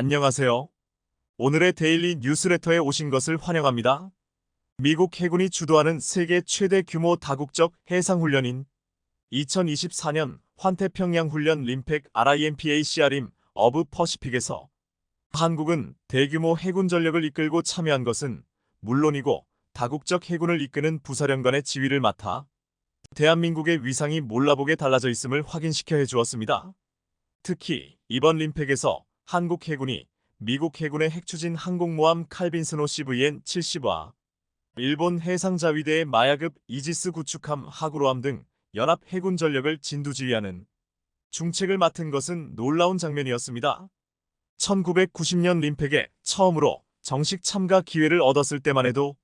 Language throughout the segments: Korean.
안녕하세요. 오늘의 데일리 뉴스레터에 오신 것을 환영합니다. 미국 해군이 주도하는 세계 최대 규모 다국적 해상훈련인 2024년 환태평양 훈련 림팩 RIMPACR임 어브 퍼시픽에서 한국은 대규모 해군 전력을 이끌고 참여한 것은 물론이고 다국적 해군을 이끄는 부사령관의 지휘를 맡아 대한민국의 위상이 몰라보게 달라져 있음을 확인시켜 해주었습니다. 특히 이번 림팩에서 한국 해군이 미국 해군의 핵추진 항공모함 칼빈 스노 CVN-70와 일본 해상자위대의 마야급 이지스 구축함 하구로함 등 연합 해군 전력을 진두지휘하는 중책을 맡은 것은 놀라운 장면이었습니다. 1990년 림팩에 처음으로 정식 참가 기회를 얻었을 때만 해도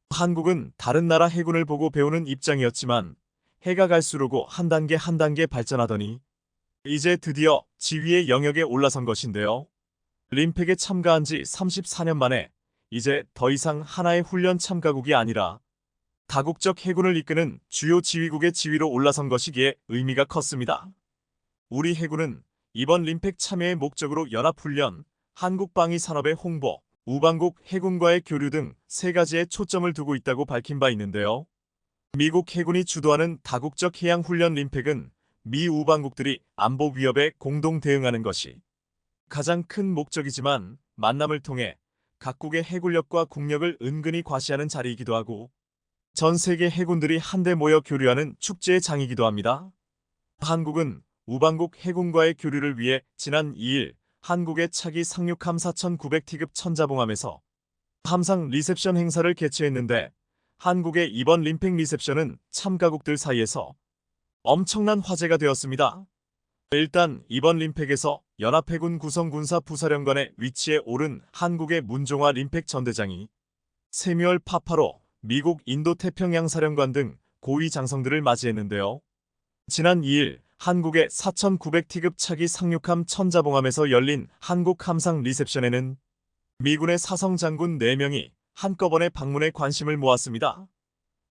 한국은 다른 나라 해군을 보고 배우는 입장이었지만 해가 갈수록 한 단계 한 단계 발전하더니 이제 드디어 지휘의 영역에 올라선 것인데요. 림팩에 참가한 지 34년 만에 이제 더 이상 하나의 훈련 참가국이 아니라 다국적 해군을 이끄는 주요 지휘국의 지위로 올라선 것이기에 의미가 컸습니다. 우리 해군은 이번 림팩 참여의 목적으로 연합훈련, 한국방위 산업의 홍보, 우방국 해군과의 교류 등 세 가지에 초점을 두고 있다고 밝힌 바 있는데요. 미국 해군이 주도하는 다국적 해양훈련 림팩은 미 우방국들이 안보 위협에 공동 대응하는 것이 가장 큰 목적이지만 만남을 통해 각국의 해군력과 국력을 은근히 과시하는 자리이기도 하고 전 세계 해군들이 한데 모여 교류하는 축제의 장이기도 합니다. 한국은 우방국 해군과의 교류를 위해 지난 2일 한국의 차기 상륙함 4900T급 천자봉함에서 함상 리셉션 행사를 개최했는데 한국의 이번 림팩 리셉션은 참가국들 사이에서 엄청난 화제가 되었습니다. 일단 이번 림팩에서 연합해군 구성군사 부사령관의 위치에 오른 한국의 문종화 림팩 전대장이 세뮤얼 파파로 미국 인도태평양 사령관 등 고위 장성들을 맞이했는데요. 지난 2일 한국의 4900T급 차기 상륙함 천자봉함에서 열린 한국 함상 리셉션에는 미군의 사성 장군 4명이 한꺼번에 방문해 관심을 모았습니다.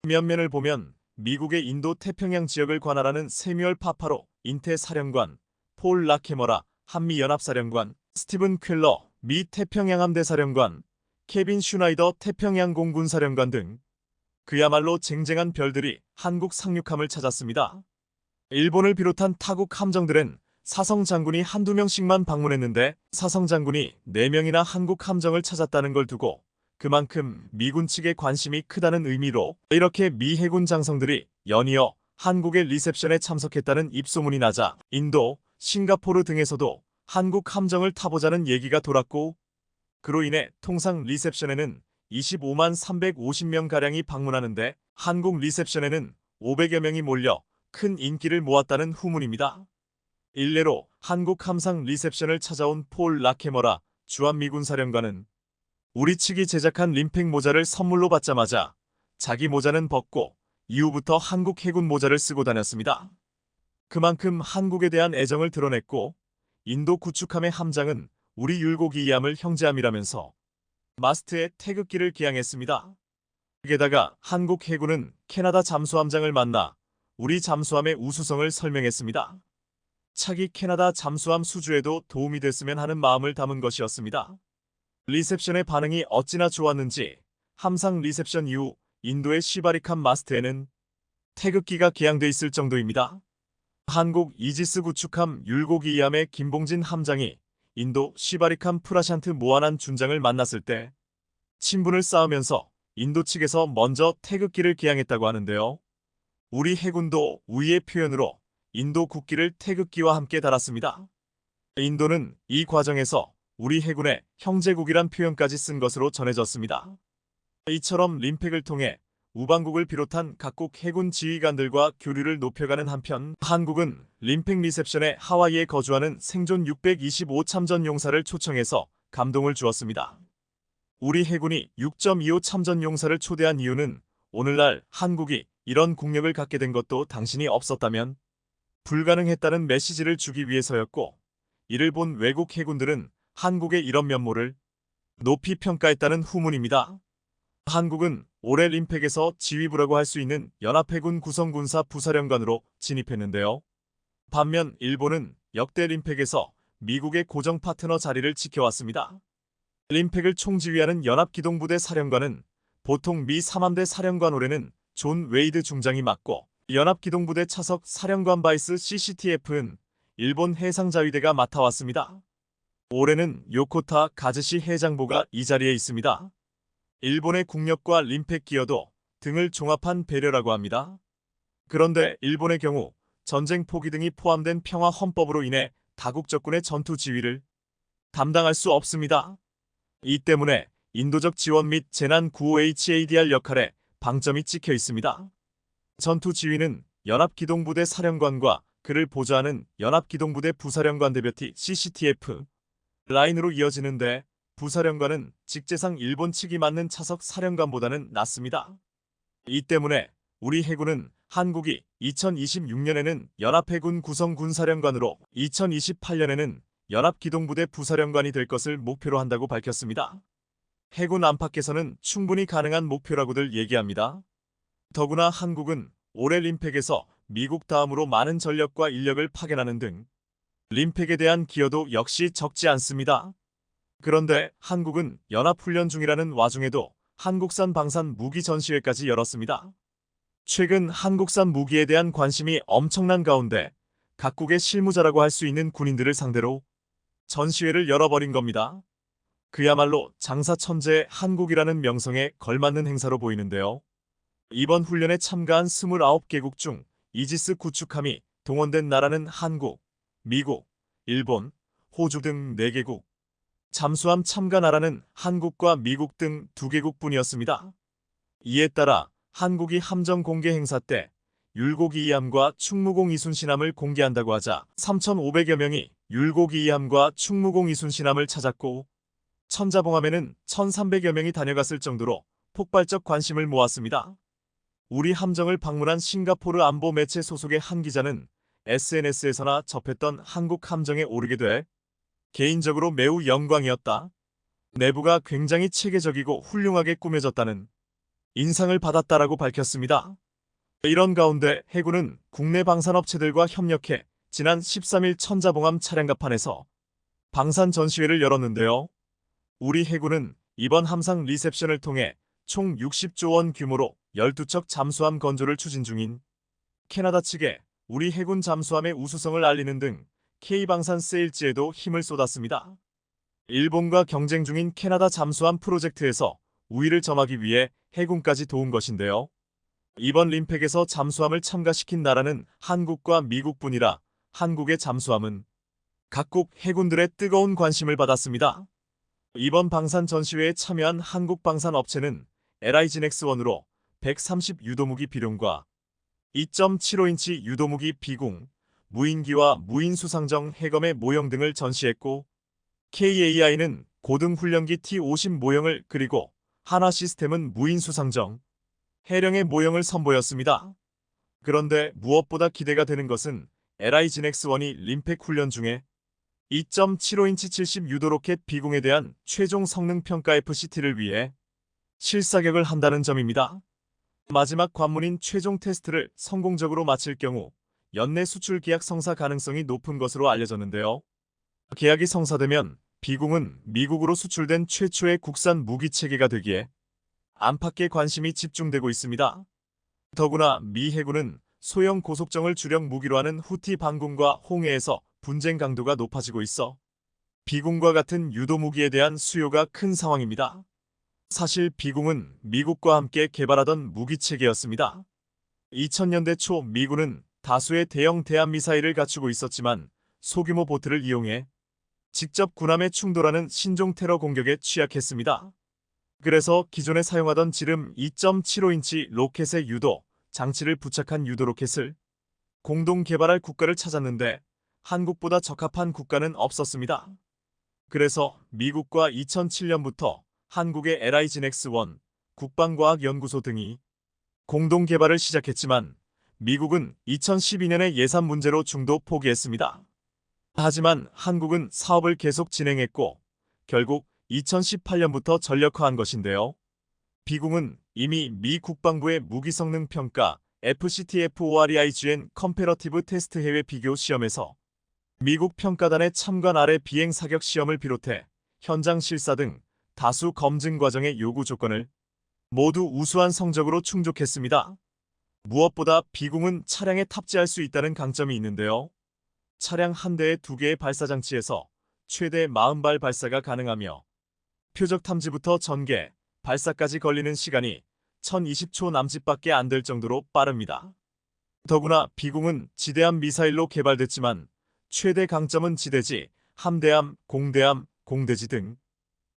면면을 보면 미국의 인도 태평양 지역을 관할하는 세뮤얼 파파로 인태 사령관, 폴 라케머라 한미연합사령관, 스티븐 ���러 미 태평양함대 사령관, 케빈 슈나이더 태평양 공군사령관 등 그야말로 쟁쟁한 별들이 한국 상륙함을 찾았습니다. 일본을 비롯한 타국 함정들은 사성 장군이 한두 명씩만 방문했는데 사성 장군이 4명이나 한국 함정을 찾았다는 걸 두고 그만큼 미군 측의 관심이 크다는 의미로 이렇게 미 해군 장성들이 연이어 한국의 리셉션에 참석했다는 입소문이 나자 인도, 싱가포르 등에서도 한국 함정을 타보자는 얘기가 돌았고 그로 인해 통상 리셉션에는 25만 350명가량이 방문하는데 한국 리셉션에는 500여 명이 몰려 큰 인기를 모았다는 후문입니다. 일례로 한국 함상 리셉션을 찾아온 폴 라케머라 주한미군 사령관은 우리 측이 제작한 림팩 모자를 선물로 받자마자 자기 모자는 벗고 이후부터 한국 해군 모자를 쓰고 다녔습니다. 그만큼 한국에 대한 애정을 드러냈고 인도 구축함의 함장은 우리 율곡이이함을 형제함이라면서 마스트에 태극기를 기양했습니다. 게다가 한국 해군은 캐나다 잠수함장을 만나 우리 잠수함의 우수성을 설명했습니다. 차기 캐나다 잠수함 수주에도 도움이 됐으면 하는 마음을 담은 것이었습니다. 리셉션의 반응이 어찌나 좋았는지 함상 리셉션 이후 인도의 시바리칸 마스트에는 태극기가 개양돼 있을 정도입니다. 한국 이지스 구축함 율곡이이함의 김봉진 함장이 인도 시바리칸 프라샨트 모아난 준장을 만났을 때 친분을 쌓으면서 인도 측에서 먼저 태극기를 개양했다고 하는데요. 우리 해군도 우위의 표현으로 인도 국기를 태극기와 함께 달았습니다. 인도는 이 과정에서 우리 해군의 형제국이란 표현까지 쓴 것으로 전해졌습니다. 이처럼 림팩을 통해 우방국을 비롯한 각국 해군 지휘관들과 교류를 높여가는 한편 한국은 림팩 리셉션에 하와이에 거주하는 생존 625 참전 용사를 초청해서 감동을 주었습니다. 우리 해군이 6.25 참전 용사를 초대한 이유는 오늘날 한국이 이런 국력을 갖게 된 것도 당신이 없었다면 불가능했다는 메시지를 주기 위해서였고 이를 본 외국 해군들은 한국의 이런 면모를 높이 평가했다는 후문입니다. 한국은 올해 림팩에서 지휘부라고 할 수 있는 연합해군 구성군사 부사령관으로 진입했는데요. 반면 일본은 역대 림팩에서 미국의 고정 파트너 자리를 지켜왔습니다. 림팩을 총지휘하는 연합기동부대 사령관은 보통 미 3함대 사령관 올해는 존 웨이드 중장이 맡고 연합기동부대 차석 사령관 바이스 CCTF는 일본 해상자위대가 맡아왔습니다. 올해는 요코타 가즈시 해장보가 이 자리에 있습니다. 일본의 국력과 림팩 기여도 등을 종합한 배려라고 합니다. 그런데 일본의 경우 전쟁 포기 등이 포함된 평화 헌법으로 인해 다국 적군의 전투 지휘를 담당할 수 없습니다. 이 때문에 인도적 지원 및 재난 구호 HADR 역할에 방점이 찍혀 있습니다. 전투 지휘는 연합기동부대 사령관과 그를 보좌하는 연합기동부대 부사령관 대표티 CCTF 라인으로 이어지는데 부사령관은 직제상 일본 측이 맡는 차석 사령관보다는 낮습니다. 이 때문에 우리 해군은 한국이 2026년에는 연합해군 구성 군사령관으로 2028년에는 연합기동부대 부사령관이 될 것을 목표로 한다고 밝혔습니다. 해군 안팎에서는 충분히 가능한 목표라고들 얘기합니다. 더구나 한국은 올해 림팩에서 미국 다음으로 많은 전력과 인력을 파견하는 등 림팩에 대한 기여도 역시 적지 않습니다. 그런데 한국은 연합훈련 중이라는 와중에도 한국산 방산 무기 전시회까지 열었습니다. 최근 한국산 무기에 대한 관심이 엄청난 가운데 각국의 실무자라고 할 수 있는 군인들을 상대로 전시회를 열어버린 겁니다. 그야말로 장사천재 한국이라는 명성에 걸맞는 행사로 보이는데요. 이번 훈련에 참가한 29개국 중 이지스 구축함이 동원된 나라는 한국, 미국, 일본, 호주 등 4개국. 잠수함 참가 나라는 한국과 미국 등 2개국뿐이었습니다. 이에 따라 한국이 함정 공개 행사 때 율곡 2함과 충무공 이순신함을 공개한다고 하자 3,500여 명이 율곡 2함과 충무공 이순신함을 찾았고 천자봉함에는 1,300여 명이 다녀갔을 정도로 폭발적 관심을 모았습니다. 우리 함정을 방문한 싱가포르 안보 매체 소속의 한 기자는 SNS에서나 접했던 한국 함정에 오르게 돼 개인적으로 매우 영광이었다. 내부가 굉장히 체계적이고 훌륭하게 꾸며졌다는 인상을 받았다라고 밝혔습니다. 이런 가운데 해군은 국내 방산업체들과 협력해 지난 13일 천자봉함 차량갑판에서 방산 전시회를 열었는데요. 우리 해군은 이번 함상 리셉션을 통해 총 60조 원 규모로 12척 잠수함 건조를 추진 중인 캐나다 측에 우리 해군 잠수함의 우수성을 알리는 등 K방산 세일즈에도 힘을 쏟았습니다. 일본과 경쟁 중인 캐나다 잠수함 프로젝트에서 우위를 점하기 위해 해군까지 도운 것인데요. 이번 림팩에서 잠수함을 참가시킨 나라는 한국과 미국뿐이라 한국의 잠수함은 각국 해군들의 뜨거운 관심을 받았습니다. 이번 방산 전시회에 참여한 한국 방산 업체는 LIGNX1으로 130 유도무기 비룡과 2.75인치 유도무기 비공, 무인기와 무인수상정 해검의 모형 등을 전시했고 KAI는 고등훈련기 T-50 모형을 그리고 한화시스템은 무인수상정 해령의 모형을 선보였습니다. 그런데 무엇보다 기대가 되는 것은 LIGNX1이 림팩 훈련 중에 2.75인치 70 유도 로켓 비공에 대한 최종 성능 평가 FCT를 위해 실사격을 한다는 점입니다. 마지막 관문인 최종 테스트를 성공적으로 마칠 경우 연내 수출 계약 성사 가능성이 높은 것으로 알려졌는데요. 계약이 성사되면 비공은 미국으로 수출된 최초의 국산 무기 체계가 되기에 안팎의 관심이 집중되고 있습니다. 더구나 미 해군은 소형 고속정을 주력 무기로 하는 후티 반군과 홍해에서 분쟁 강도가 높아지고 있어 비공과 같은 유도 무기에 대한 수요가 큰 상황입니다. 사실 비공은 미국과 함께 개발하던 무기체계였습니다. 2000년대 초 미군은 다수의 대형 대함미사일을 갖추고 있었지만 소규모 보트를 이용해 직접 군함에 충돌하는 신종 테러 공격에 취약했습니다. 그래서 기존에 사용하던 지름 2.75인치 로켓의 유도 장치를 부착한 유도 로켓을 공동 개발할 국가를 찾았는데 한국보다 적합한 국가는 없었습니다. 그래서 미국과 2007년부터 한국의 LIGNX1, 국방과학연구소 등이 공동 개발을 시작했지만 미국은 2012년에 예산 문제로 중도 포기했습니다. 하지만 한국은 사업을 계속 진행했고 결국 2018년부터 전력화한 것인데요. 비공은 이미 미 국방부의 무기성능 평가 FCTFORIGN 컴패러티브 테스트 해외 비교 시험에서 미국 평가단의 참관 아래 비행 사격 시험을 비롯해 현장 실사 등 다수 검증 과정의 요구 조건을 모두 우수한 성적으로 충족했습니다. 무엇보다 비공은 차량에 탑재할 수 있다는 강점이 있는데요. 차량 한 대에 2개의 발사장치에서 최대 40발 발사가 가능하며 표적 탐지부터 전개, 발사까지 걸리는 시간이 1020초 남짓밖에 안 될 정도로 빠릅니다. 더구나 비공은 지대함 미사일로 개발됐지만 최대 강점은 지대지, 함대함, 공대함, 공대지 등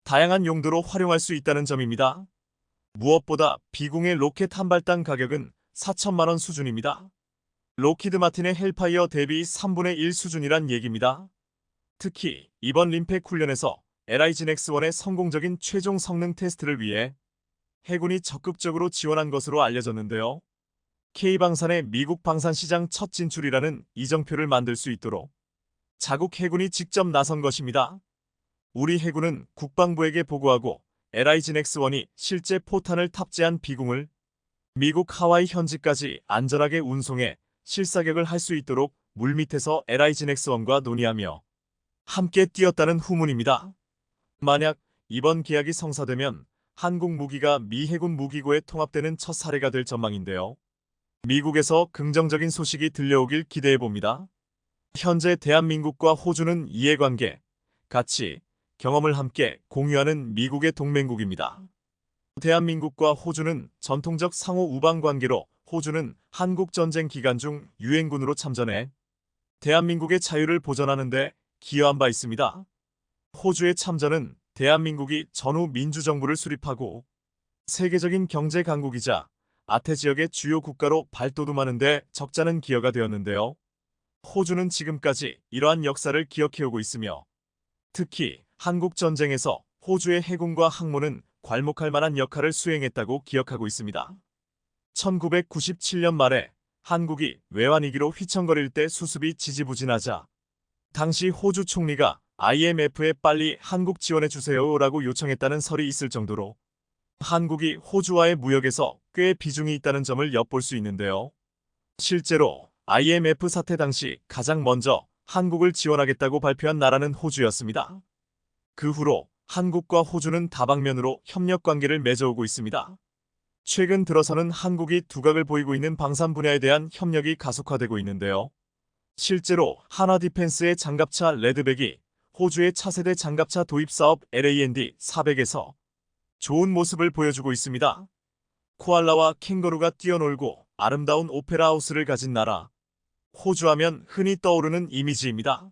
다양한 용도로 활용할 수 있다는 점입니다. 무엇보다 비공의 로켓 한 발당 가격은 4천만 원 수준입니다. 록히드 마틴의 헬파이어 대비 3분의 1 수준이란 얘기입니다. 특히 이번 림팩 훈련에서 LIGN-X1의 성공적인 최종 성능 테스트를 위해 해군이 적극적으로 지원한 것으로 알려졌는데요. K방산의 미국 방산시장 첫 진출이라는 이정표를 만들 수 있도록 자국 해군이 직접 나선 것입니다. 우리 해군은 국방부에게 보고하고 LIGN-X1이 실제 포탄을 탑재한 비공을 미국 하와이 현지까지 안전하게 운송해 실사격을 할 수 있도록 물밑에서 LIGN-X1과 논의하며 함께 뛰었다는 후문입니다. 만약 이번 계약이 성사되면 한국 무기가 미 해군 무기고에 통합되는 첫 사례가 될 전망인데요. 미국에서 긍정적인 소식이 들려오길 기대해봅니다. 현재 대한민국과 호주는 이해관계, 가치, 경험을 함께 공유하는 미국의 동맹국입니다. 대한민국과 호주는 전통적 상호 우방 관계로 호주는 한국전쟁 기간 중 유엔군으로 참전해 대한민국의 자유를 보전하는 데 기여한 바 있습니다. 호주의 참전은 대한민국이 전후 민주정부를 수립하고 세계적인 경제 강국이자 아태 지역의 주요 국가로 발돋움하는 데 적잖은 기여가 되었는데요. 호주는 지금까지 이러한 역사를 기억해오고 있으며 특히 한국전쟁에서 호주의 해군과 항모는 괄목할 만한 역할을 수행했다고 기억하고 있습니다. 1997년 말에 한국이 외환위기로 휘청거릴 때 수습이 지지부진하자 당시 호주 총리가 IMF에 빨리 한국 지원해주세요라고 요청했다는 설이 있을 정도로 한국이 호주와의 무역에서 꽤 비중이 있다는 점을 엿볼 수 있는데요. 실제로 IMF 사태 당시 가장 먼저 한국을 지원하겠다고 발표한 나라는 호주였습니다. 그 후로 한국과 호주는 다방면으로 협력 관계를 맺어오고 있습니다. 최근 들어서는 한국이 두각을 보이고 있는 방산 분야에 대한 협력이 가속화되고 있는데요. 실제로 한화 디펜스의 장갑차 레드백이 호주의 차세대 장갑차 도입 사업 LAND 400에서 좋은 모습을 보여주고 있습니다. 코알라와 캥거루가 뛰어놀고 아름다운 오페라 하우스를 가진 나라. 호주하면 흔히 떠오르는 이미지입니다.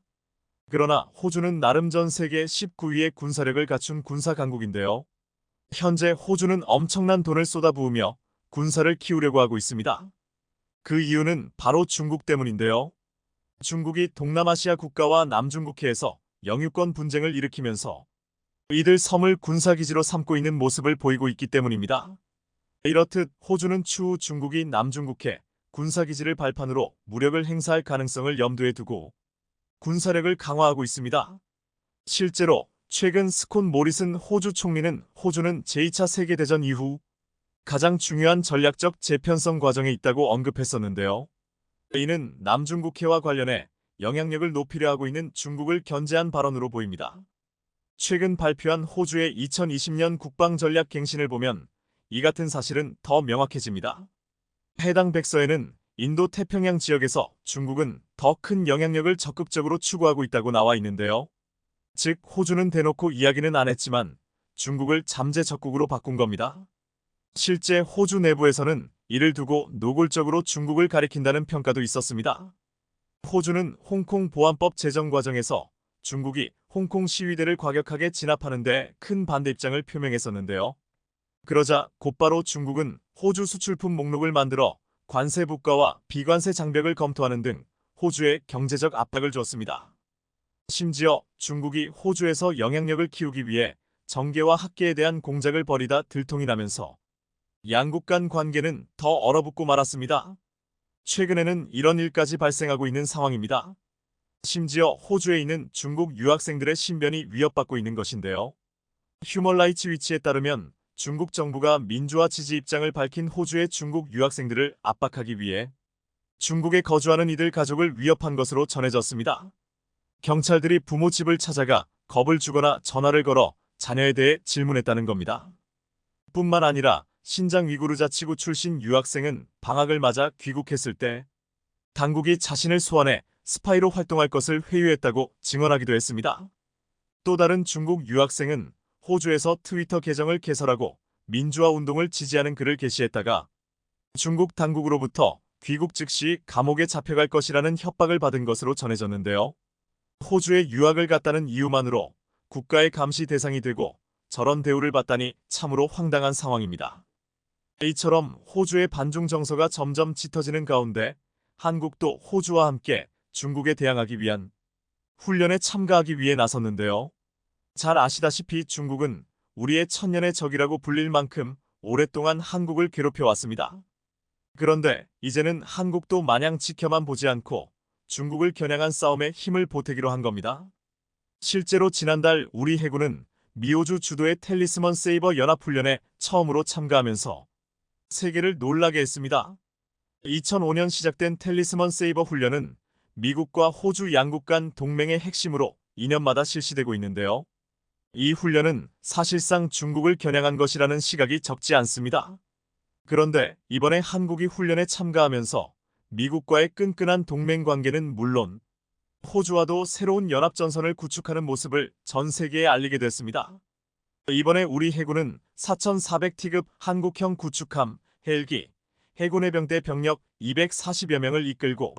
그러나 호주는 나름 전 세계 19위의 군사력을 갖춘 군사 강국인데요. 현재 호주는 엄청난 돈을 쏟아부으며 군사를 키우려고 하고 있습니다. 그 이유는 바로 중국 때문인데요. 중국이 동남아시아 국가와 남중국해에서 영유권 분쟁을 일으키면서 이들 섬을 군사기지로 삼고 있는 모습을 보이고 있기 때문입니다. 이렇듯 호주는 추후 중국이 남중국해 군사기지를 발판으로 무력을 행사할 가능성을 염두에 두고 군사력을 강화하고 있습니다. 실제로 최근 스콧 모리슨 호주 총리는 호주는 제2차 세계대전 이후 가장 중요한 전략적 재편성 과정에 있다고 언급했었는데요. 이는 남중국해와 관련해 영향력을 높이려 하고 있는 중국을 견제한 발언으로 보입니다. 최근 발표한 호주의 2020년 국방전략 갱신을 보면 이 같은 사실은 더 명확해집니다. 해당 백서에는 인도 태평양 지역에서 중국은 더 큰 영향력을 적극적으로 추구하고 있다고 나와 있는데요. 즉 호주는 대놓고 이야기는 안 했지만 중국을 잠재 적국으로 바꾼 겁니다. 실제 호주 내부에서는 이를 두고 노골적으로 중국을 가리킨다는 평가도 있었습니다. 호주는 홍콩 보안법 제정 과정에서 중국이 홍콩 시위대를 과격하게 진압하는 데 큰 반대 입장을 표명했었는데요. 그러자 곧바로 중국은 호주 수출품 목록을 만들어 관세 부과와 비관세 장벽을 검토하는 등 호주에 경제적 압박을 줬습니다. 심지어 중국이 호주에서 영향력을 키우기 위해 정계와 학계에 대한 공작을 벌이다 들통이 나면서 양국 간 관계는 더 얼어붙고 말았습니다. 최근에는 이런 일까지 발생하고 있는 상황입니다. 심지어 호주에 있는 중국 유학생들의 신변이 위협받고 있는 것인데요. 휴먼라이츠 위치에 따르면 중국 정부가 민주화 지지 입장을 밝힌 호주의 중국 유학생들을 압박하기 위해 중국에 거주하는 이들 가족을 위협한 것으로 전해졌습니다. 경찰들이 부모 집을 찾아가 겁을 주거나 전화를 걸어 자녀에 대해 질문했다는 겁니다. 뿐만 아니라 신장 위구르 자치구 출신 유학생은 방학을 맞아 귀국했을 때 당국이 자신을 소환해 스파이로 활동할 것을 회유했다고 증언하기도 했습니다. 또 다른 중국 유학생은 호주에서 트위터 계정을 개설하고 민주화 운동을 지지하는 글을 게시했다가 중국 당국으로부터 귀국 즉시 감옥에 잡혀갈 것이라는 협박을 받은 것으로 전해졌는데요. 호주에 유학을 갔다는 이유만으로 국가의 감시 대상이 되고 저런 대우를 받다니 참으로 황당한 상황입니다. 이처럼 호주의 반중 정서가 점점 짙어지는 가운데 한국도 호주와 함께 중국에 대항하기 위한 훈련에 참가하기 위해 나섰는데요. 잘 아시다시피 중국은 우리의 천년의 적이라고 불릴 만큼 오랫동안 한국을 괴롭혀왔습니다. 그런데 이제는 한국도 마냥 지켜만 보지 않고 중국을 겨냥한 싸움에 힘을 보태기로 한 겁니다. 실제로 지난달 우리 해군은 미호주 주도의 텔리스먼 세이버 연합훈련에 처음으로 참가하면서 세계를 놀라게 했습니다. 2005년 시작된 텔리스먼 세이버 훈련은 미국과 호주 양국 간 동맹의 핵심으로 2년마다 실시되고 있는데요. 이 훈련은 사실상 중국을 겨냥한 것이라는 시각이 적지 않습니다. 그런데 이번에 한국이 훈련에 참가하면서 미국과의 끈끈한 동맹 관계는 물론 호주와도 새로운 연합전선을 구축하는 모습을 전 세계에 알리게 됐습니다. 이번에 우리 해군은 4,400티급 한국형 구축함, 헬기, 해군해병대 병력 240여 명을 이끌고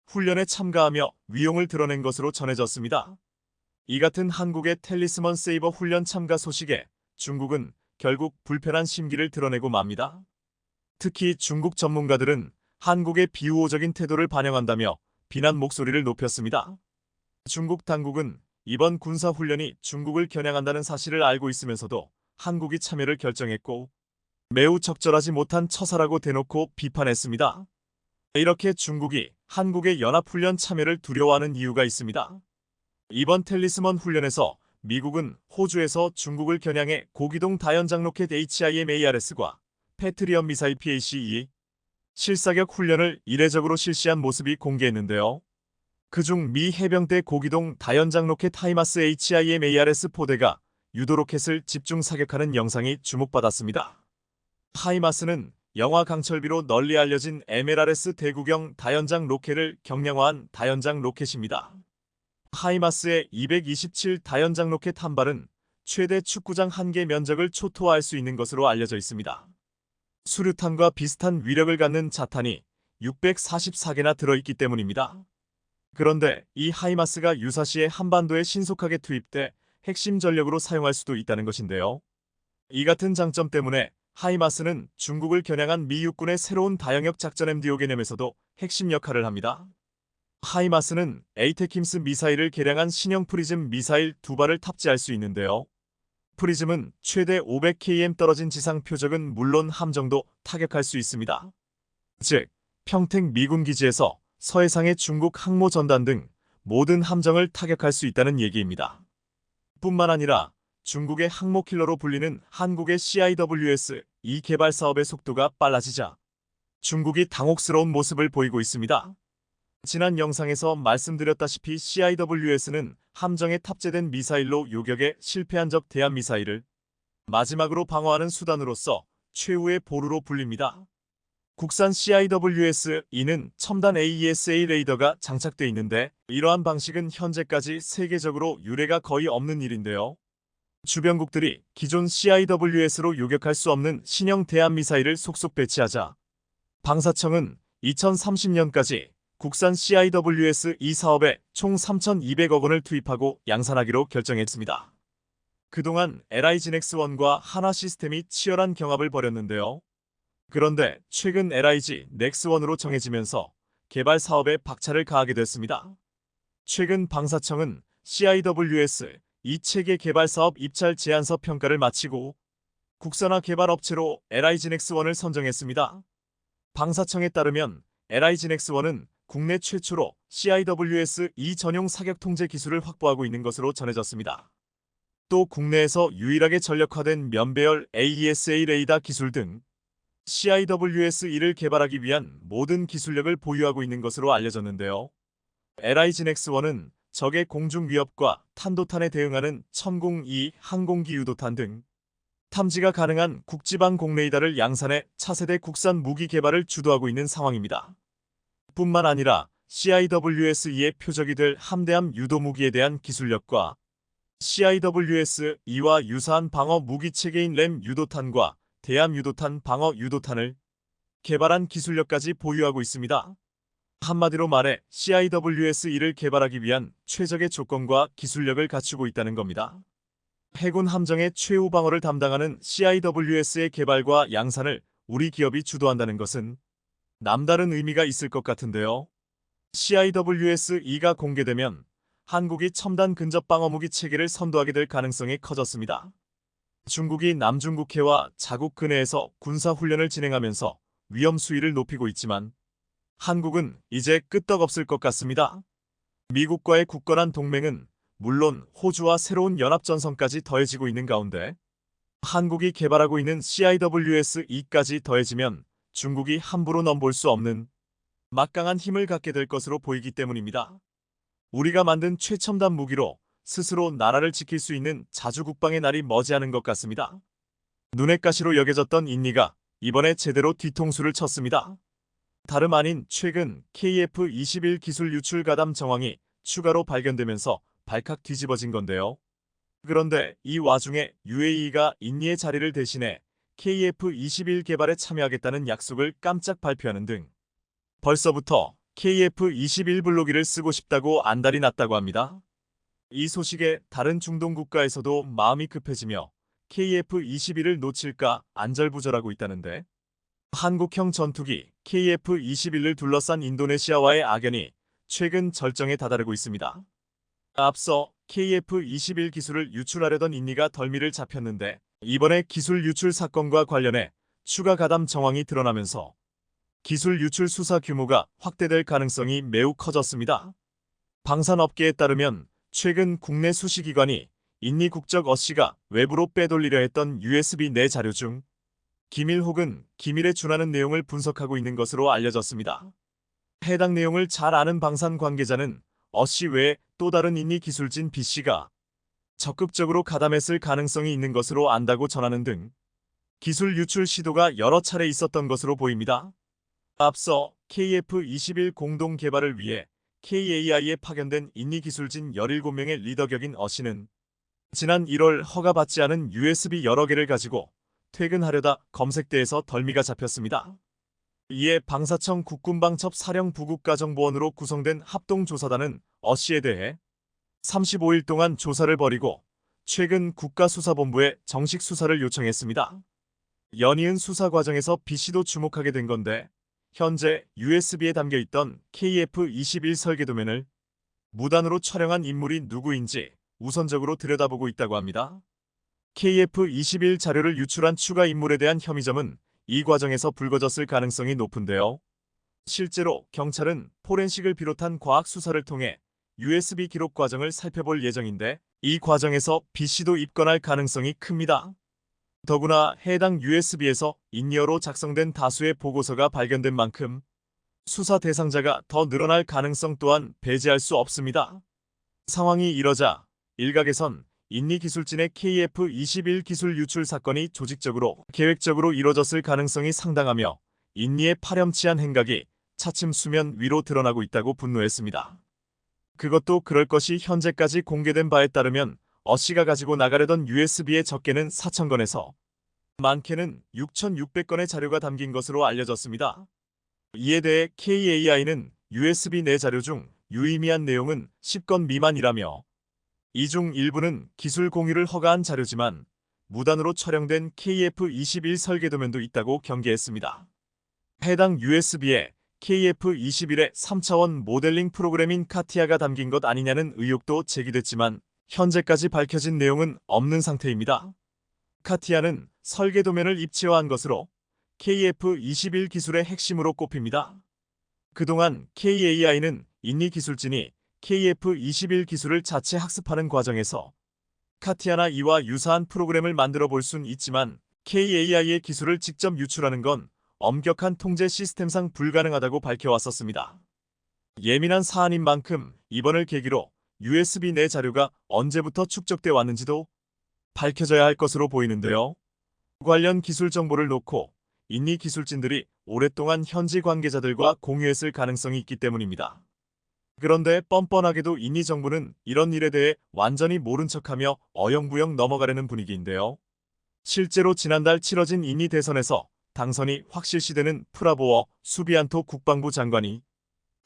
훈련에 참가하며 위용을 드러낸 것으로 전해졌습니다. 이 같은 한국의 텔리스먼 세이버 훈련 참가 소식에 중국은 결국 불편한 심기를 드러내고 맙니다. 특히 중국 전문가들은 한국의 비우호적인 태도를 반영한다며 비난 목소리를 높였습니다. 중국 당국은 이번 군사훈련이 중국을 겨냥한다는 사실을 알고 있으면서도 한국이 참여를 결정했고 매우 적절하지 못한 처사라고 대놓고 비판했습니다. 이렇게 중국이 한국의 연합훈련 참여를 두려워하는 이유가 있습니다. 이번 텔리스먼 훈련에서 미국은 호주에서 중국을 겨냥해 고기동 다연장 로켓 HIMARS과 패트리엇 미사일 PAC-2 실사격 훈련을 이례적으로 실시한 모습이 공개했는데요. 그중 미 해병대 고기동 다연장 로켓 하이마스 HIMARS 포대가 유도 로켓을 집중 사격하는 영상이 주목받았습니다. 하이마스는 영화 강철비로 널리 알려진 MLRS 대구경 다연장 로켓을 경량화한 다연장 로켓입니다. 하이마스의 227 다연장 로켓 한 발은 최대 축구장 1개 면적을 초토화할 수 있는 것으로 알려져 있습니다. 수류탄과 비슷한 위력을 갖는 자탄이 644개나 들어있기 때문입니다. 그런데 이 하이마스가 유사시에 한반도에 신속하게 투입돼 핵심 전력으로 사용할 수도 있다는 것인데요. 이 같은 장점 때문에 하이마스는 중국을 겨냥한 미 육군의 새로운 다영역 작전 MDO 개념에서도 핵심 역할을 합니다. 하이마스는 에이테킴스 미사일을 개량한 신형 프리즘 미사일 2발을 탑재할 수 있는데요. 프리즘은 최대 500km 떨어진 지상 표적은 물론 함정도 타격할 수 있습니다. 즉, 평택 미군 기지에서 서해상의 중국 항모 전단 등 모든 함정을 타격할 수 있다는 얘기입니다. 뿐만 아니라 중국의 항모 킬러로 불리는 한국의 CIWS 이 개발 사업의 속도가 빨라지자 중국이 당혹스러운 모습을 보이고 있습니다. 지난 영상에서 말씀드렸다시피 CIWS는 함정에 탑재된 미사일로 요격에 실패한 적 대한미사일을 마지막으로 방어하는 수단으로서 최후의 보루로 불립니다. 국산 CIWS-2는 첨단 AESA 레이더가 장착돼 있는데 이러한 방식은 현재까지 세계적으로 유례가 거의 없는 일인데요. 주변국들이 기존 CIWS로 요격할 수 없는 신형 대한미사일을 속속 배치하자 방사청은 2030년까지 국산 CIWS-2 사업에 총 3,200억 원을 투입하고 양산하기로 결정했습니다. 그동안 LIG-NEX1과 하나시스템이 치열한 경합을 벌였는데요. 그런데 최근 LIG 넥스1으로 정해지면서 개발 사업에 박차를 가하게 됐습니다. 최근 방사청은 CIWS 이 체계 개발 사업 입찰 제안서 평가를 마치고 국산화 개발 업체로 LIG 넥스1을 선정했습니다. 방사청에 따르면 LIG 넥스1은 국내 최초로 CIWS-2 전용 사격 통제 기술을 확보하고 있는 것으로 전해졌습니다. 또 국내에서 유일하게 전력화된 면배열 AESA 레이더 기술 등 CIWS-2를 개발하기 위한 모든 기술력을 보유하고 있는 것으로 알려졌는데요. LIG 넥스1은 적의 공중 위협과 탄도탄에 대응하는 천공-2 항공기 유도탄 등 탐지가 가능한 국지방 공레이더를 양산해 차세대 국산 무기 개발을 주도하고 있는 상황입니다. 뿐만 아니라 CIWS-2의 표적이 될 함대함 유도무기에 대한 기술력과 CIWS-2와 유사한 방어 무기 체계인 램 유도탄과 대함 유도탄 방어 유도탄을 개발한 기술력까지 보유하고 있습니다. 한마디로 말해 CIWS-2를 개발하기 위한 최적의 조건과 기술력을 갖추고 있다는 겁니다. 해군 함정의 최후 방어를 담당하는 CIWS의 개발과 양산을 우리 기업이 주도한다는 것은 남다른 의미가 있을 것 같은데요. CIWS-2가 공개되면 한국이 첨단 근접 방어무기 체계를 선도하게 될 가능성이 커졌습니다. 중국이 남중국해와 자국 근해에서 군사훈련을 진행하면서 위험 수위를 높이고 있지만 한국은 이제 끄떡없을 것 같습니다. 미국과의 굳건한 동맹은 물론 호주와 새로운 연합전선까지 더해지고 있는 가운데 한국이 개발하고 있는 CIWS-2까지 더해지면 중국이 함부로 넘볼 수 없는 막강한 힘을 갖게 될 것으로 보이기 때문입니다. 우리가 만든 최첨단 무기로 스스로 나라를 지킬 수 있는 자주국방의 날이 머지않은 것 같습니다. 눈엣 가시로 여겨졌던 인니가 이번에 제대로 뒤통수를 쳤습니다. 다름 아닌 최근 KF-21 기술 유출 가담 정황이 추가로 발견되면서 발칵 뒤집어진 건데요. 그런데 이 와중에 UAE가 인니의 자리를 대신해 KF-21 개발에 참여하겠다는 약속을 깜짝 발표하는 등 벌써부터 KF-21 블로기를 쓰고 싶다고 안달이 났다고 합니다. 이 소식에 다른 중동 국가에서도 마음이 급해지며 KF-21을 놓칠까 안절부절하고 있다는데 한국형 전투기 KF-21을 둘러싼 인도네시아와의 악연이 최근 절정에 다다르고 있습니다. 앞서 KF-21 기술을 유출하려던 인니가 덜미를 잡혔는데 이번에 기술 유출 사건과 관련해 추가 가담 정황이 드러나면서 기술 유출 수사 규모가 확대될 가능성이 매우 커졌습니다. 방산업계에 따르면 최근 국내 수시기관이 인니 국적 어씨가 외부로 빼돌리려 했던 USB 내 자료 중 기밀 혹은 기밀에 준하는 내용을 분석하고 있는 것으로 알려졌습니다. 해당 내용을 잘 아는 방산 관계자는 어씨 외에 또 다른 인니 기술진 B씨가 적극적으로 가담했을 가능성이 있는 것으로 안다고 전하는 등 기술 유출 시도가 여러 차례 있었던 것으로 보입니다. 앞서 KF-21 공동 개발을 위해 KAI에 파견된 인니 기술진 17명의 리더 격인 어씨는 지난 1월 허가받지 않은 USB 여러 개를 가지고 퇴근하려다 검색대에서 덜미가 잡혔습니다. 이에 방사청 국군방첩 사령 부국가정보원으로 구성된 합동조사단은 어씨에 대해 35일 동안 조사를 벌이고 최근 국가수사본부에 정식 수사를 요청했습니다. 연이은 수사 과정에서 B씨도 주목하게 된 건데 현재 USB에 담겨있던 KF-21 설계도면을 무단으로 촬영한 인물이 누구인지 우선적으로 들여다보고 있다고 합니다. KF-21 자료를 유출한 추가 인물에 대한 혐의점은 이 과정에서 불거졌을 가능성이 높은데요. 실제로 경찰은 포렌식을 비롯한 과학 수사를 통해 USB 기록 과정을 살펴볼 예정인데 이 과정에서 B씨도 입건할 가능성이 큽니다. 더구나 해당 USB에서 인이어로 작성된 다수의 보고서가 발견된 만큼 수사 대상자가 더 늘어날 가능성 또한 배제할 수 없습니다. 상황이 이러자 일각에선 인니 기술진의 KF-21 기술 유출 사건이 조직적으로 계획적으로 이뤄졌을 가능성이 상당하며 인니의 파렴치한 행각이 차츰 수면 위로 드러나고 있다고 분노했습니다. 그것도 그럴 것이 현재까지 공개된 바에 따르면 어씨가 가지고 나가려던 USB의 적게는 4,000건에서 많게는 6,600건의 자료가 담긴 것으로 알려졌습니다. 이에 대해 KAI는 USB 내 자료 중 유의미한 내용은 10건 미만이라며 이 중 일부는 기술 공유를 허가한 자료지만 무단으로 촬영된 KF-21 설계도면도 있다고 경계했습니다. 해당 USB에 KF-21의 3차원 모델링 프로그램인 카티아가 담긴 것 아니냐는 의혹도 제기됐지만 현재까지 밝혀진 내용은 없는 상태입니다. 카티아는 설계도면을 입체화한 것으로 KF-21 기술의 핵심으로 꼽힙니다. 그동안 KAI는 인니 기술진이 KF-21 기술을 자체 학습하는 과정에서 카티아나 이와 유사한 프로그램을 만들어 볼 순 있지만 KAI의 기술을 직접 유출하는 건 엄격한 통제 시스템상 불가능하다고 밝혀왔었습니다. 예민한 사안인 만큼 이번을 계기로 USB 내 자료가 언제부터 축적돼 왔는지도 밝혀져야 할 것으로 보이는데요. 관련 기술 정보를 놓고 인니 기술진들이 오랫동안 현지 관계자들과 공유했을 가능성이 있기 때문입니다. 그런데 뻔뻔하게도 인니 정부는 이런 일에 대해 완전히 모른 척하며 어영부영 넘어가려는 분위기인데요. 실제로 지난달 치러진 인니 대선에서 당선이 확실시되는 프라보워 수비안토 국방부 장관이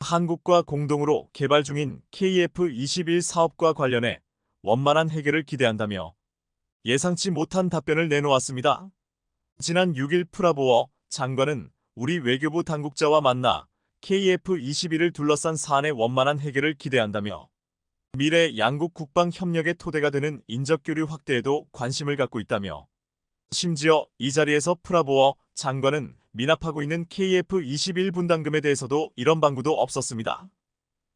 한국과 공동으로 개발 중인 KF-21 사업과 관련해 원만한 해결을 기대한다며 예상치 못한 답변을 내놓았습니다. 지난 6일 프라보워 장관은 우리 외교부 당국자와 만나 KF-21을 둘러싼 사안의 원만한 해결을 기대한다며 미래 양국 국방 협력의 토대가 되는 인적교류 확대에도 관심을 갖고 있다며 심지어 이 자리에서 프라보워 장관은 미납하고 있는 KF-21 분담금에 대해서도 이런 방구도 없었습니다.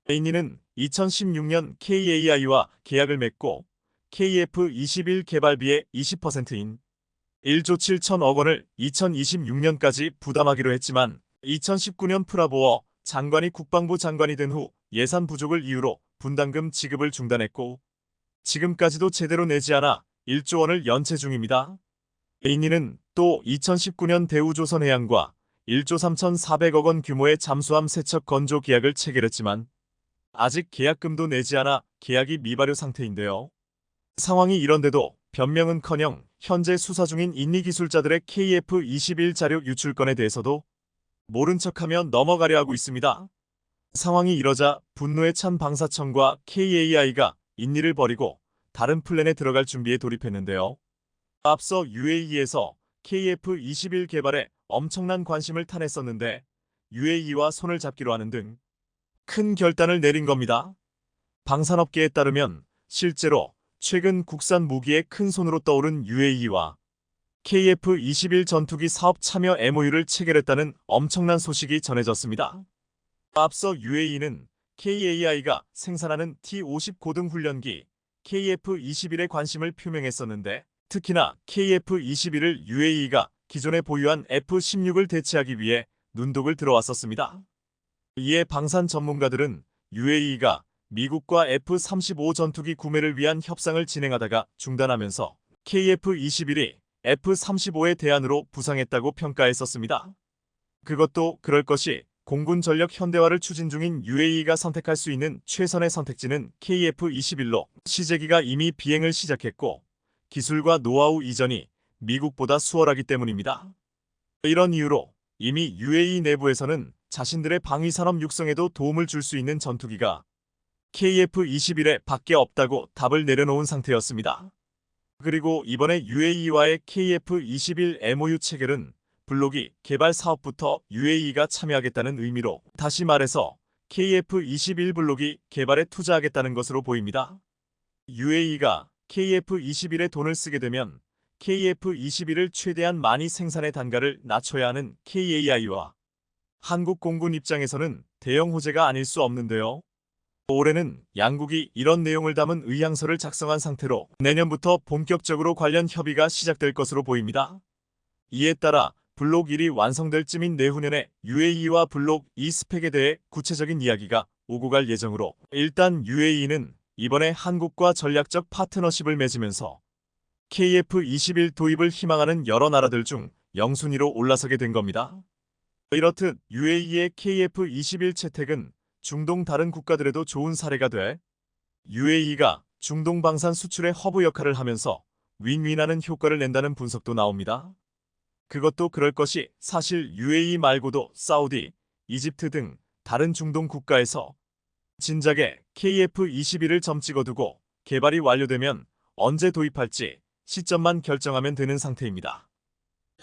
인니는 2016년 KAI와 계약을 맺고 KF-21 개발비의 20%인 1조 7천억 원을 2026년까지 부담하기로 했지만 2019년 프라보워 장관이 국방부 장관이 된 후 예산 부족을 이유로 분담금 지급을 중단했고 지금까지도 제대로 내지 않아 1조 원을 연체 중입니다. 인니는 또 2019년 대우조선해양과 1조 3,400억 원 규모의 잠수함 세척 건조 계약을 체결했지만 아직 계약금도 내지 않아 계약이 미발효 상태인데요. 상황이 이런데도 변명은커녕 현재 수사 중인 인니 기술자들의 KF-21 자료 유출 건에 대해서도 모른 척하며 넘어가려 하고 있습니다. 상황이 이러자 분노에 찬 방사청과 KAI가 인니를 버리고 다른 플랜에 들어갈 준비에 돌입했는데요. 앞서 UAE에서 KF-21 개발에 엄청난 관심을 타냈었는데 UAE와 손을 잡기로 하는 등 큰 결단을 내린 겁니다. 방산업계에 따르면 실제로 최근 국산 무기에 큰 손으로 떠오른 UAE와 KF-21 전투기 사업 참여 MOU를 체결했다는 엄청난 소식이 전해졌습니다. 앞서 UAE는 KAI가 생산하는 T-50 고등 훈련기 KF-21에 관심을 표명했었는데 특히나 KF-21을 UAE가 기존에 보유한 F-16을 대체하기 위해 눈독을 들어왔었습니다. 이에 방산 전문가들은 UAE가 미국과 F-35 전투기 구매를 위한 협상을 진행하다가 중단하면서 KF-21이 F-35의 대안으로 부상했다고 평가했었습니다. 그것도 그럴 것이 공군 전력 현대화를 추진 중인 UAE가 선택할 수 있는 최선의 선택지는 KF-21로 시제기가 이미 비행을 시작했고 기술과 노하우 이전이 미국보다 수월하기 때문입니다. 이런 이유로 이미 UAE 내부에서는 자신들의 방위산업 육성에도 도움을 줄 수 있는 전투기가 KF-21에 밖에 없다고 답을 내려놓은 상태였습니다. 그리고 이번에 UAE와의 KF-21 MOU 체결은 블록이 개발 사업부터 UAE가 참여하겠다는 의미로 다시 말해서 KF-21 블록이 개발에 투자하겠다는 것으로 보입니다. UAE가 KF-21에 돈을 쓰게 되면 KF-21을 최대한 많이 생산의 단가를 낮춰야 하는 KAI와 한국 공군 입장에서는 대형 호재가 아닐 수 없는데요. 올해는 양국이 이런 내용을 담은 의향서를 작성한 상태로 내년부터 본격적으로 관련 협의가 시작될 것으로 보입니다. 이에 따라 블록 1이 완성될 쯤인 내후년에 UAE와 블록 2 스펙에 대해 구체적인 이야기가 오고 갈 예정으로 일단 UAE는 이번에 한국과 전략적 파트너십을 맺으면서 KF-21 도입을 희망하는 여러 나라들 중 영순위로 올라서게 된 겁니다. 이렇듯 UAE의 KF-21 채택은 중동 다른 국가들에도 좋은 사례가 돼 UAE가 중동 방산 수출의 허브 역할을 하면서 윈윈하는 효과를 낸다는 분석도 나옵니다. 그것도 그럴 것이 사실 UAE 말고도 사우디, 이집트 등 다른 중동 국가에서 진작에 KF-21을 점 찍어두고 개발이 완료되면 언제 도입할지 시점만 결정하면 되는 상태입니다.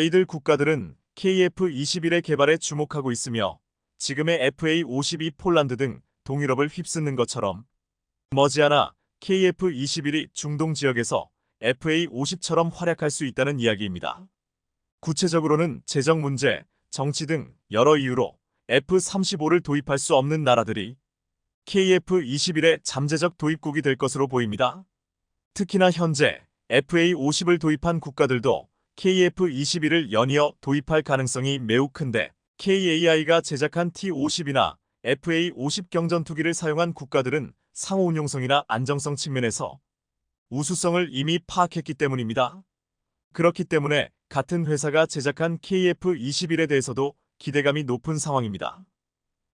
이들 국가들은 KF-21의 개발에 주목하고 있으며 지금의 FA-52 폴란드 등 동유럽을 휩쓰는 것처럼 머지않아 KF-21이 중동 지역에서 FA-50처럼 활약할 수 있다는 이야기입니다. 구체적으로는 재정 문제, 정치 등 여러 이유로 F-35를 도입할 수 없는 나라들이 KF-21의 잠재적 도입국이 될 것으로 보입니다. 특히나 현재 FA-50을 도입한 국가들도 KF-21을 연이어 도입할 가능성이 매우 큰데 KAI가 제작한 T-50이나 FA-50 경전투기를 사용한 국가들은 상호 운용성이나 안정성 측면에서 우수성을 이미 파악했기 때문입니다. 그렇기 때문에 같은 회사가 제작한 KF-21에 대해서도 기대감이 높은 상황입니다.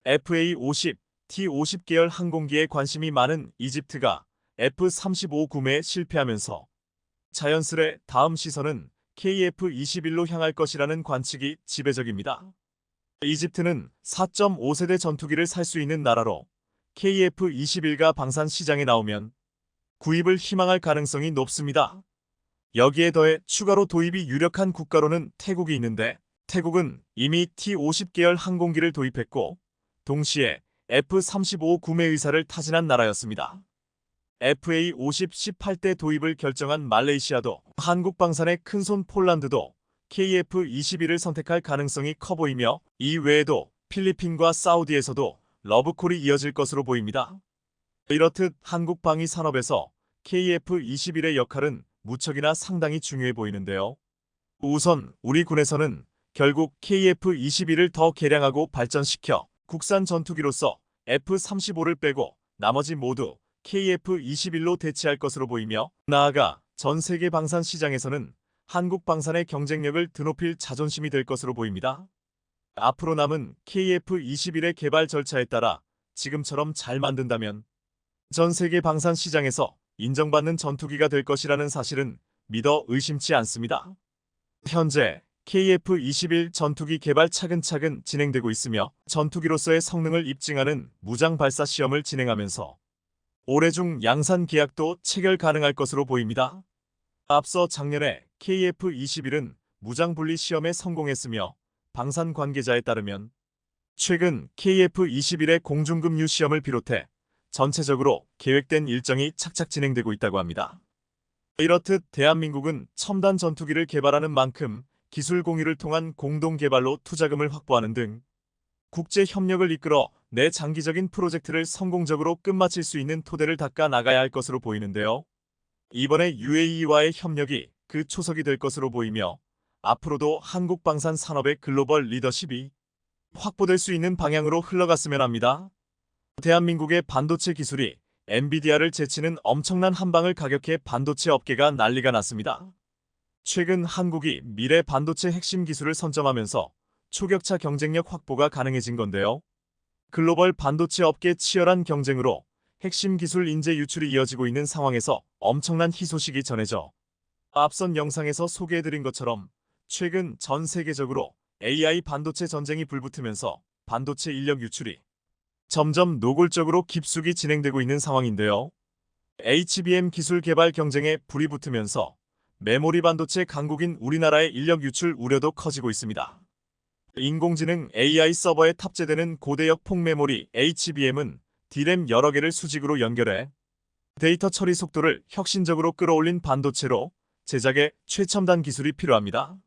FA-50, T-50 계열 항공기에 관심이 많은 이집트가 F-35 구매에 실패하면서 자연스레 다음 시선은 KF-21로 향할 것이라는 관측이 지배적입니다. 이집트는 4.5세대 전투기를 살 수 있는 나라로 KF-21가 방산 시장에 나오면 구입을 희망할 가능성이 높습니다. 여기에 더해 추가로 도입이 유력한 국가로는 태국이 있는데 태국은 이미 T-50 계열 항공기를 도입했고 동시에 F-35 구매 의사를 타진한 나라였습니다. FA-50 18대 도입을 결정한 말레이시아도 한국 방산의 큰손 폴란드도 KF-21을 선택할 가능성이 커 보이며 이 외에도 필리핀과 사우디에서도 러브콜이 이어질 것으로 보입니다. 이렇듯 한국 방위 산업에서 KF-21의 역할은 무척이나 상당히 중요해 보이는데요. 우선 우리 군에서는 결국 KF-21을 더 개량하고 발전시켜 국산 전투기로서 F-35를 빼고 나머지 모두 KF-21로 대체할 것으로 보이며 나아가 전 세계 방산 시장에서는 한국 방산의 경쟁력을 드높일 자존심이 될 것으로 보입니다. 앞으로 남은 KF-21의 개발 절차에 따라 지금처럼 잘 만든다면 전 세계 방산 시장에서 인정받는 전투기가 될 것이라는 사실은 믿어 의심치 않습니다. 현재 KF-21 전투기 개발 차근차근 진행되고 있으며 전투기로서의 성능을 입증하는 무장 발사 시험을 진행하면서 올해 중 양산 계약도 체결 가능할 것으로 보입니다. 앞서 작년에 KF-21은 무장 분리 시험에 성공했으며 방산 관계자에 따르면 최근 KF-21의 공중급유 시험을 비롯해 전체적으로 계획된 일정이 착착 진행되고 있다고 합니다. 이렇듯 대한민국은 첨단 전투기를 개발하는 만큼 기술 공유를 통한 공동 개발로 투자금을 확보하는 등 국제 협력을 이끌어 내 장기적인 프로젝트를 성공적으로 끝마칠 수 있는 토대를 닦아 나가야 할 것으로 보이는데요. 이번에 UAE와의 협력이 그 초석이 될 것으로 보이며 앞으로도 한국 방산 산업의 글로벌 리더십이 확보될 수 있는 방향으로 흘러갔으면 합니다. 대한민국의 반도체 기술이 엔비디아를 제치는 엄청난 한방을 가격해 반도체 업계가 난리가 났습니다. 최근 한국이 미래 반도체 핵심 기술을 선점하면서 초격차 경쟁력 확보가 가능해진 건데요. 글로벌 반도체 업계 치열한 경쟁으로 핵심 기술 인재 유출이 이어지고 있는 상황에서 엄청난 희소식이 전해져 앞선 영상에서 소개해드린 것처럼 최근 전 세계적으로 AI 반도체 전쟁이 불붙으면서 반도체 인력 유출이 점점 노골적으로 깊숙이 진행되고 있는 상황인데요. HBM 기술 개발 경쟁에 불이 붙으면서 메모리 반도체 강국인 우리나라의 인력 유출 우려도 커지고 있습니다. 인공지능 AI 서버에 탑재되는 고대역 폭메모리 HBM은 D램 여러 개를 수직으로 연결해 데이터 처리 속도를 혁신적으로 끌어올린 반도체로 제작에 최첨단 기술이 필요합니다.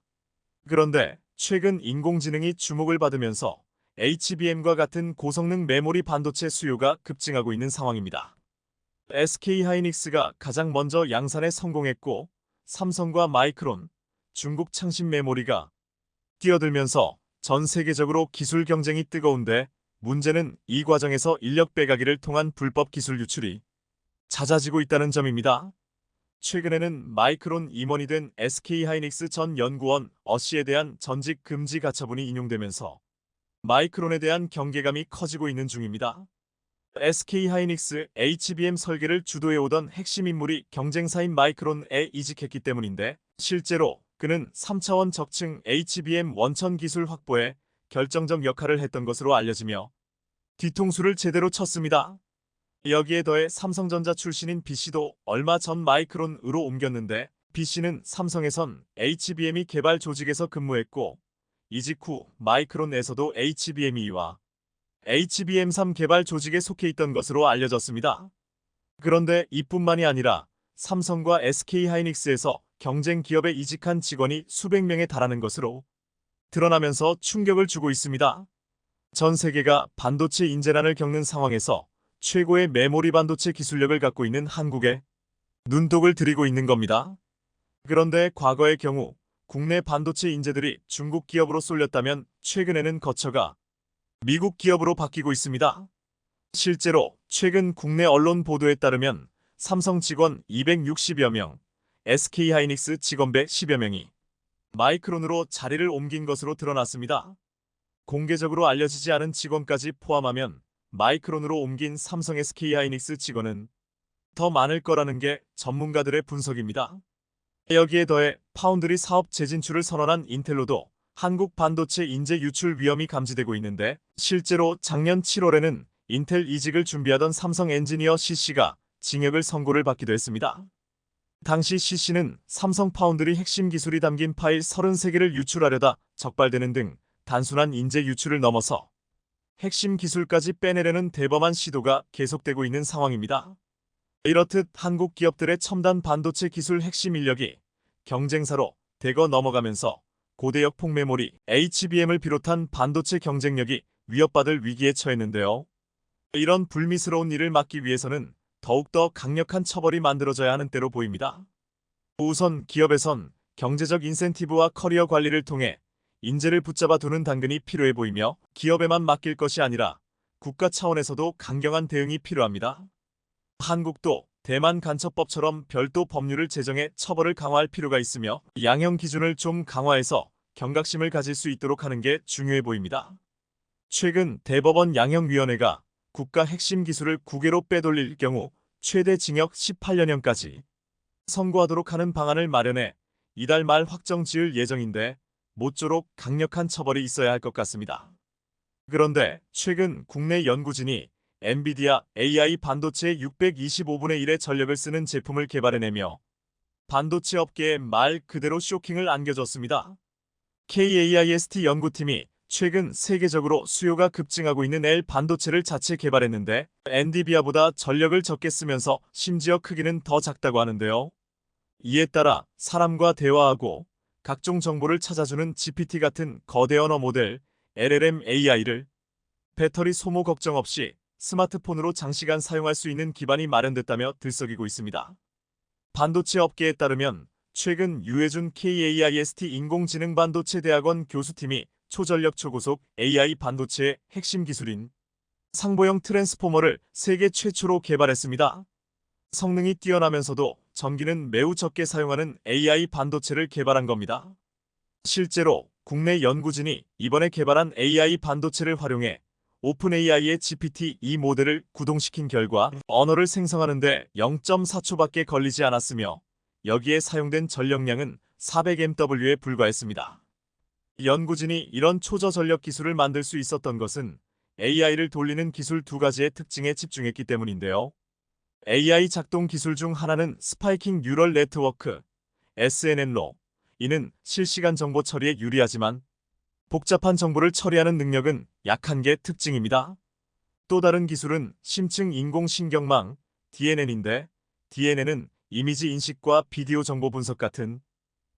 그런데 최근 인공지능이 주목을 받으면서 HBM과 같은 고성능 메모리 반도체 수요가 급증하고 있는 상황입니다. SK하이닉스가 가장 먼저 양산에 성공했고 삼성과 마이크론, 중국 창신 메모리가 뛰어들면서 전 세계적으로 기술 경쟁이 뜨거운데 문제는 이 과정에서 인력 빼가기를 통한 불법 기술 유출이 잦아지고 있다는 점입니다. 최근에는 마이크론 임원이 된 SK하이닉스 전 연구원 어씨에 대한 전직 금지 가처분이 인용되면서 마이크론에 대한 경계감이 커지고 있는 중입니다. SK하이닉스 HBM 설계를 주도해오던 핵심 인물이 경쟁사인 마이크론에 이직했기 때문인데 실제로 그는 3차원 적층 HBM 원천 기술 확보에 결정적 역할을 했던 것으로 알려지며 뒤통수를 제대로 쳤습니다. 여기에 더해 삼성전자 출신인 B씨도 얼마 전 마이크론으로 옮겼는데 B씨는 삼성에선 HBM이 개발 조직에서 근무했고 이직 후 마이크론에서도 HBM2와 HBM3 개발 조직에 속해 있던 것으로 알려졌습니다. 그런데 이뿐만이 아니라 삼성과 SK하이닉스에서 경쟁 기업에 이직한 직원이 수백 명에 달하는 것으로 드러나면서 충격을 주고 있습니다. 전 세계가 반도체 인재난을 겪는 상황에서 최고의 메모리 반도체 기술력을 갖고 있는 한국에 눈독을 들이고 있는 겁니다. 그런데 과거의 경우 국내 반도체 인재들이 중국 기업으로 쏠렸다면 최근에는 거처가 미국 기업으로 바뀌고 있습니다. 실제로 최근 국내 언론 보도에 따르면 삼성 직원 260여 명, SK하이닉스 직원 110여 명이 마이크론으로 자리를 옮긴 것으로 드러났습니다. 공개적으로 알려지지 않은 직원까지 포함하면 마이크론으로 옮긴 삼성 SK하이닉스 직원은 더 많을 거라는 게 전문가들의 분석입니다. 여기에 더해 파운드리 사업 재진출을 선언한 인텔로도 한국 반도체 인재 유출 위험이 감지되고 있는데, 실제로 작년 7월에는 인텔 이직을 준비하던 삼성 엔지니어 C씨가 징역을 선고를 받기도 했습니다. 당시 C씨는 삼성 파운드리 핵심 기술이 담긴 파일 33개를 유출하려다 적발되는 등 단순한 인재 유출을 넘어서 핵심 기술까지 빼내려는 대범한 시도가 계속되고 있는 상황입니다. 이렇듯 한국 기업들의 첨단 반도체 기술 핵심 인력이 경쟁사로 대거 넘어가면서 고대역 폭메모리, HBM을 비롯한 반도체 경쟁력이 위협받을 위기에 처했는데요. 이런 불미스러운 일을 막기 위해서는 더욱더 강력한 처벌이 만들어져야 하는 때로 보입니다. 우선 기업에선 경제적 인센티브와 커리어 관리를 통해 인재를 붙잡아 두는 당근이 필요해 보이며, 기업에만 맡길 것이 아니라 국가 차원에서도 강경한 대응이 필요합니다. 한국도 대만 간첩법처럼 별도 법률을 제정해 처벌을 강화할 필요가 있으며, 양형 기준을 좀 강화해서 경각심을 가질 수 있도록 하는 게 중요해 보입니다. 최근 대법원 양형위원회가 국가 핵심 기술을 국외로 빼돌릴 경우 최대 징역 18년형까지 선고하도록 하는 방안을 마련해 이달 말 확정 지을 예정인데, 모쪼록 강력한 처벌이 있어야 할 것 같습니다. 그런데 최근 국내 연구진이 엔비디아 AI 반도체의 625분의 1의 전력을 쓰는 제품을 개발해내며 반도체 업계에 말 그대로 쇼킹을 안겨줬습니다. KAIST 연구팀이 최근 세계적으로 수요가 급증하고 있는 L 반도체를 자체 개발했는데, 엔비디아보다 전력을 적게 쓰면서 심지어 크기는 더 작다고 하는데요. 이에 따라 사람과 대화하고 각종 정보를 찾아주는 GPT 같은 거대 언어 모델 LLM AI를 배터리 소모 걱정 없이 스마트폰으로 장시간 사용할 수 있는 기반이 마련됐다며 들썩이고 있습니다. 반도체 업계에 따르면 최근 유해준 KAIST 인공지능 반도체 대학원 교수팀이 초전력 초고속 AI 반도체의 핵심 기술인 상보형 트랜스포머를 세계 최초로 개발했습니다. 성능이 뛰어나면서도 전기는 매우 적게 사용하는 AI 반도체를 개발한 겁니다. 실제로 국내 연구진이 이번에 개발한 AI 반도체를 활용해 오픈AI의 GPT-2 모델을 구동시킨 결과 언어를 생성하는데 0.4초밖에 걸리지 않았으며, 여기에 사용된 전력량은 400mW에 불과했습니다. 연구진이 이런 초저전력 기술을 만들 수 있었던 것은 AI를 돌리는 기술 두 가지의 특징에 집중했기 때문인데요. AI 작동 기술 중 하나는 스파이킹 뉴럴 네트워크, SNN로, 이는 실시간 정보 처리에 유리하지만 복잡한 정보를 처리하는 능력은 약한 게 특징입니다. 또 다른 기술은 심층 인공신경망, DNN인데, DNN은 이미지 인식과 비디오 정보 분석 같은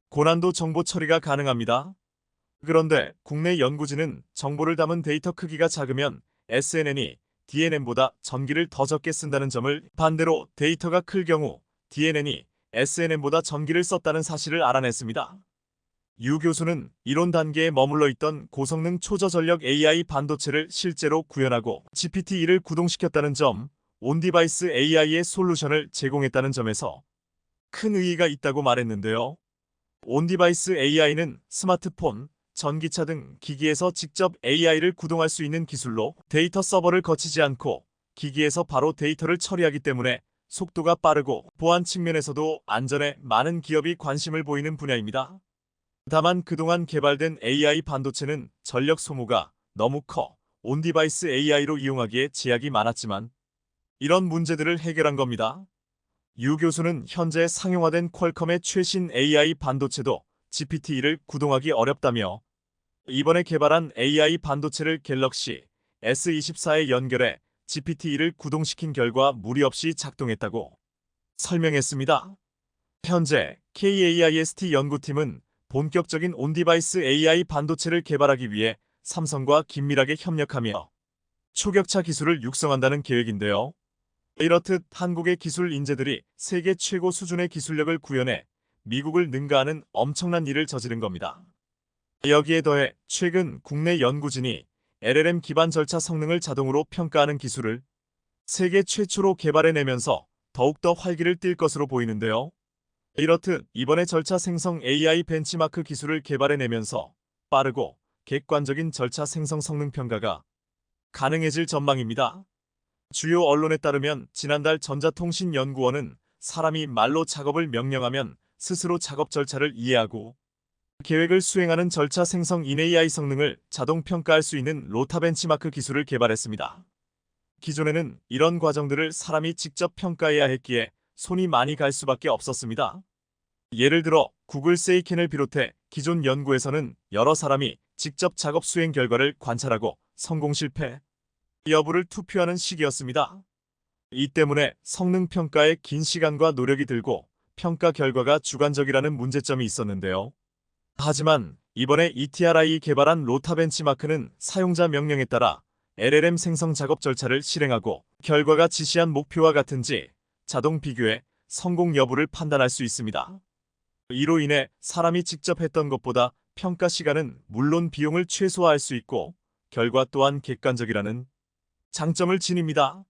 고난도 정보 처리가 가능합니다. 그런데 국내 연구진은 정보를 담은 데이터 크기가 작으면 SNN이 DNN보다 전기를 더 적게 쓴다는 점을, 반대로 데이터가 클 경우 DNN이 SNN보다 전기를 썼다는 사실을 알아냈습니다. 유 교수는 이론 단계에 머물러 있던 고성능 초저전력 AI 반도체를 실제로 구현하고 GPT-2를 구동시켰다는 점, 온디바이스 AI의 솔루션을 제공했다는 점에서 큰 의의가 있다고 말했는데요. 온디바이스 AI는 스마트폰, 전기차 등 기기에서 직접 AI를 구동할 수 있는 기술로, 데이터 서버를 거치지 않고 기기에서 바로 데이터를 처리하기 때문에 속도가 빠르고 보안 측면에서도 안전에 많은 기업이 관심을 보이는 분야입니다. 다만 그동안 개발된 AI 반도체는 전력 소모가 너무 커 온디바이스 AI로 이용하기에 제약이 많았지만, 이런 문제들을 해결한 겁니다. 유 교수는 현재 상용화된 퀄컴의 최신 AI 반도체도 GPT-2를 구동하기 어렵다며, 이번에 개발한 AI 반도체를 갤럭시 S24에 연결해 GPT-2를 구동시킨 결과 무리 없이 작동했다고 설명했습니다. 현재 KAIST 연구팀은 본격적인 온디바이스 AI 반도체를 개발하기 위해 삼성과 긴밀하게 협력하며 초격차 기술을 육성한다는 계획인데요. 이렇듯 한국의 기술 인재들이 세계 최고 수준의 기술력을 구현해 미국을 능가하는 엄청난 일을 저지른 겁니다. 여기에 더해 최근 국내 연구진이 LLM 기반 절차 성능을 자동으로 평가하는 기술을 세계 최초로 개발해내면서 더욱더 활기를 띨 것으로 보이는데요. 이렇듯 이번에 절차 생성 AI 벤치마크 기술을 개발해내면서 빠르고 객관적인 절차 생성 성능 평가가 가능해질 전망입니다. 주요 언론에 따르면 지난달 전자통신연구원은 사람이 말로 작업을 명령하면 스스로 작업 절차를 이해하고 계획을 수행하는 절차 생성 인 AI 성능을 자동 평가할 수 있는 로타 벤치마크 기술을 개발했습니다. 기존에는 이런 과정들을 사람이 직접 평가해야 했기에 손이 많이 갈 수밖에 없었습니다. 예를 들어 구글 세이켄을 비롯해 기존 연구에서는 여러 사람이 직접 작업 수행 결과를 관찰하고 성공 실패 여부를 투표하는 시기였습니다. 이 때문에 성능 평가에 긴 시간과 노력이 들고 평가 결과가 주관적이라는 문제점이 있었는데요. 하지만 이번에 ETRI 개발한 로타 벤치마크는 사용자 명령에 따라 LLM 생성 작업 절차를 실행하고 결과가 지시한 목표와 같은지 자동 비교해 성공 여부를 판단할 수 있습니다. 이로 인해 사람이 직접 했던 것보다 평가 시간은 물론 비용을 최소화할 수 있고 결과 또한 객관적이라는 장점을 지닙니다.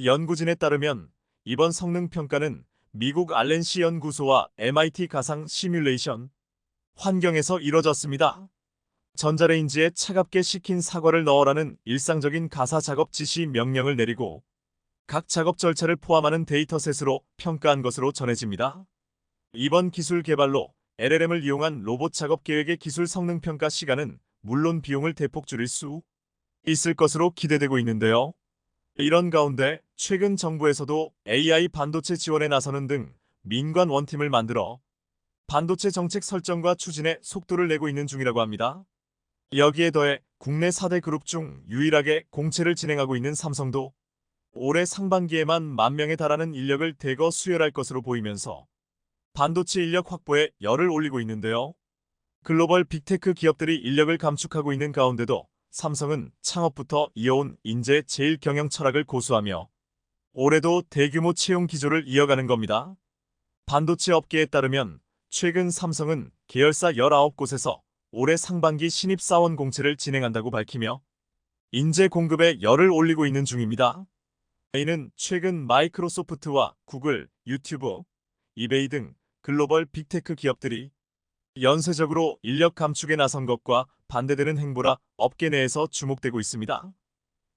연구진에 따르면 이번 성능 평가는 미국 알렌시 연구소와 MIT 가상 시뮬레이션 환경에서 이뤄졌습니다. 전자레인지에 차갑게 식힌 사과를 넣으라는 일상적인 가사 작업 지시 명령을 내리고 각 작업 절차를 포함하는 데이터셋으로 평가한 것으로 전해집니다. 이번 기술 개발로 LLM을 이용한 로봇 작업 계획의 기술 성능 평가 시간은 물론 비용을 대폭 줄일 수 있을 것으로 기대되고 있는데요. 이런 가운데 최근 정부에서도 AI 반도체 지원에 나서는 등 민관 원팀을 만들어 반도체 정책 설정과 추진에 속도를 내고 있는 중이라고 합니다. 여기에 더해 국내 4대 그룹 중 유일하게 공채를 진행하고 있는 삼성도 올해 상반기에만 10,000명에 달하는 인력을 대거 수혈할 것으로 보이면서 반도체 인력 확보에 열을 올리고 있는데요. 글로벌 빅테크 기업들이 인력을 감축하고 있는 가운데도 삼성은 창업부터 이어온 인재 제일 경영 철학을 고수하며 올해도 대규모 채용 기조를 이어가는 겁니다. 반도체 업계에 따르면 최근 삼성은 계열사 19곳에서 올해 상반기 신입사원 공채를 진행한다고 밝히며 인재 공급에 열을 올리고 있는 중입니다. 이는 최근 마이크로소프트와 구글, 유튜브, 이베이 등 글로벌 빅테크 기업들이 연쇄적으로 인력 감축에 나선 것과 반대되는 행보라 업계 내에서 주목되고 있습니다.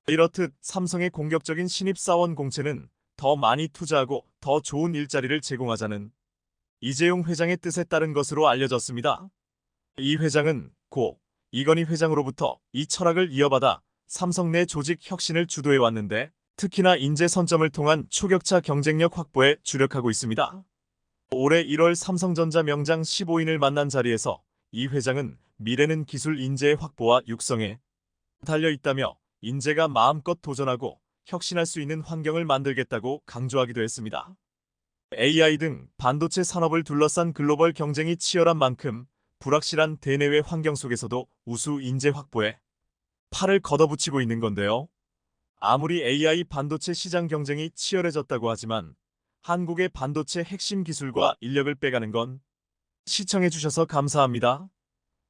이렇듯 삼성의 공격적인 신입사원 공채는 더 많이 투자하고 더 좋은 일자리를 제공하자는 이재용 회장의 뜻에 따른 것으로 알려졌습니다. 이 회장은 고 이건희 회장으로부터 이 철학을 이어받아 삼성 내 조직 혁신을 주도해왔는데 특히나 인재 선점을 통한 초격차 경쟁력 확보에 주력하고 있습니다. 올해 1월 삼성전자 명장 15인을 만난 자리에서 이 회장은 미래는 기술 인재의 확보와 육성에 달려있다며 인재가 마음껏 도전하고 혁신할 수 있는 환경을 만들겠다고 강조하기도 했습니다. AI 등 반도체 산업을 둘러싼 글로벌 경쟁이 치열한 만큼 불확실한 대내외 환경 속에서도 우수 인재 확보에 팔을 걷어붙이고 있는 건데요. 아무리 AI 반도체 시장 경쟁이 치열해졌다고 하지만 한국의 반도체 핵심 기술과 인력을 빼가는 건 시청해주셔서 감사합니다.